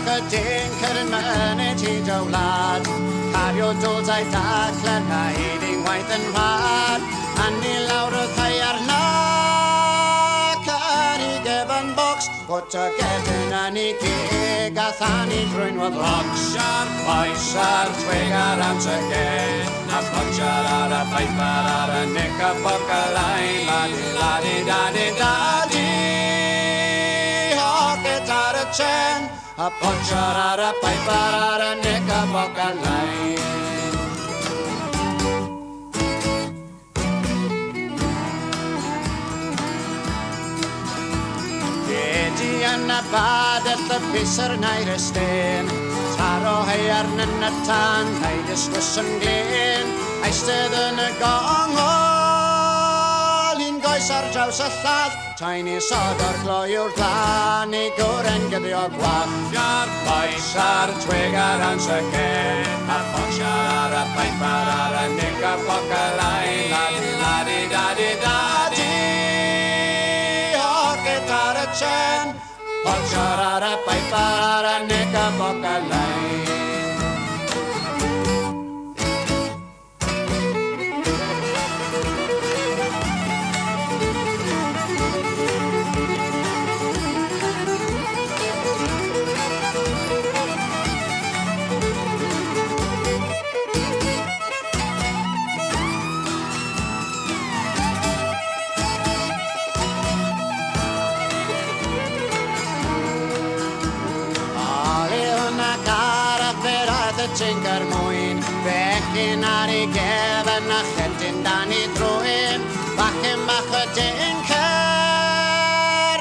Bach O Dincer yn myned hyd o wlad. Cario dodau daclan a heiding waith yn rhad. Anni lawr o haearn Carioi gefn bocs. Put a getyn yn ei gig a thannu drwyn oedd locs. Piser, twig ar amser gen. A potsiar ar y piper ar y nic a bocalai. Ladi, ladi, dadi, dadi. Hoget ar y chen. A potsiar ar y piper ar y nic a bocalai. Yn y badell y piser neur ystên. Taror haearn yn y tan, haid y sgwrsion glen. Eistedd yn y gongol, un goes ar draws y llall. Taenur sodor gloiw'r glan, ei gwren gyddio gwach. Piser, twig ar amser gen. A potsiar ar y piper ar y nic a bocalai. Ladi, ladi, dadi, dadi. Hoget ar y chen. Potsiar ar y piper ar y nic a bocalai. Tinker mwyn, becyn ar ei gefn a getyn dan ei drwyn. Bachgen Bach O Dincer,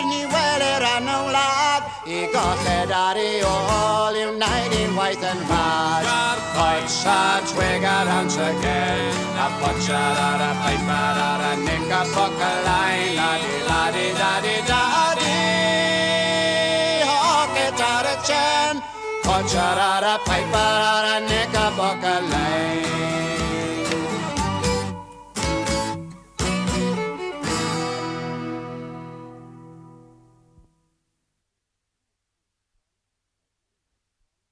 ni welir yn y wlad. I golled ar ei ôl i'w wneud ei waith yn rhad. Piser, twig ar amser gen. A potsiar ar y piper ar y nic a bocalai. Ladi, ladi, dadi, dadi. Hoget ar y chen. Potsiar ar y piper ar y nic a bocalai.